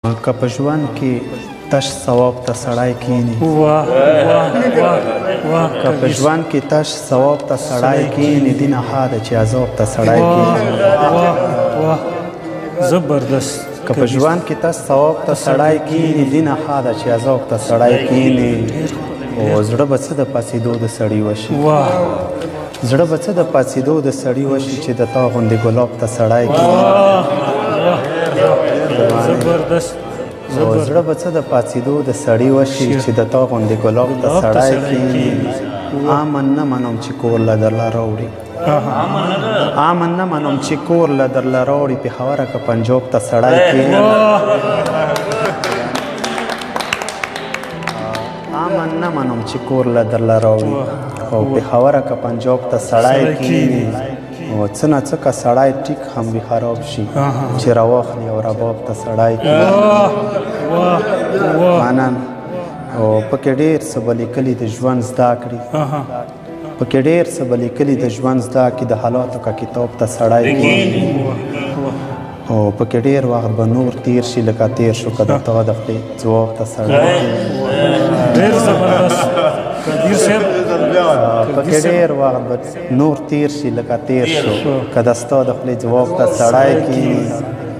که په ژوند کې تش ثواب ته سړی کیني که په ژوند کې تش ثواب ته سړی کیني دي نه ښه ده چې عذاب ته سړی کیني زبردست که په ژوند کې تش ثواب ته سړی کیني دي نه ښه ده چې عذاب ته سړی کیني او زړه به څه د پاڅېدو د سړي وشي زړه به څه د پاڅېدو د سړي وشي چې د تا غوندې ګلاب ته سړی کیني زبردست او زړه به څه د پاڅېدو د سړي وشي چې د تا غوندې ګلاب ته سړی کیني امن نه منم چې کور له درله راوړي امن نه منم چې کور له درله راوړي پېښوره که پنجاب ته سړی کیني امن نه منم چې کور له درله راوړي او پېښوره که پنجاب ته سړی کیني او څه نه څه که سړی ټیک هم وي خراب شي چې راواخلي او رباب ته سړی کیني منن او پکې ډېر څه به لیکلي د ژوند زده کړي پکې ډېر څه به لیکلي د ژوند زده کړي د حالاتو که کتاب ته سړی کیني او پکې ډېر وخت به نور تیر شي لکه تیر شو که د تا د خپلې ځواب ته سړی کیني ډېر زبردست قدیر صاحب پکې ډېر وخت به نور تیر شي لکه تیر شو که د ستا د خپلې ځواب ته سړی کیني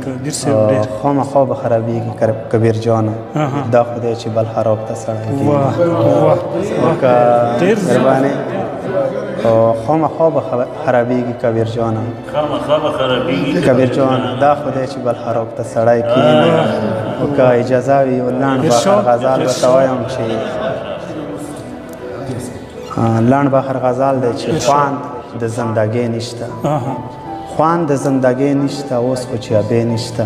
قدیر صاحب ډېر خامخا به خرابېږي کبیر جانه دا خدای چې بل خراب ته سړی کیني مهرباني خامخا به خرابېږي کبیر جانه کبیر جان دا خدای چې بل خراب ته سړی کیني او که اجازه وي یو لنډ بخر غزل ورته وایم چې لنډ بخر غزل دی چې خوند د زندګۍ نشته خوند د زندګۍ نشته اوس خو چې ابې نشته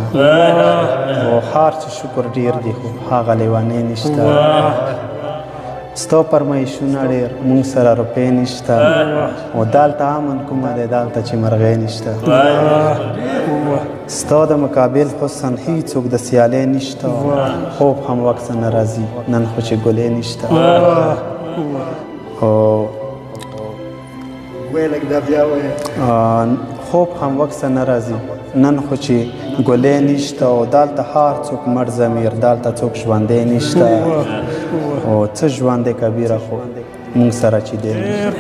او هر څه شکر ډېر دی خو هغه لیونۍ نشته ستا فرمایشونه ډېر مونږ سره روپۍ نشته او دلته امن کومه دی دلته چې مرغۍ نشته ستا د مقابل حسن هیڅوک د سیالۍ نشته خوب هم وقت نه راځي نن خو چې ګلې نشته خوب هم وقت نه راځي نن خو چې ګلې نشته او دلته هر څوک مړ ضمیر دلته څوک ژوندی نشته او څه ژوند دی کبیره خو مونږ سره چې دی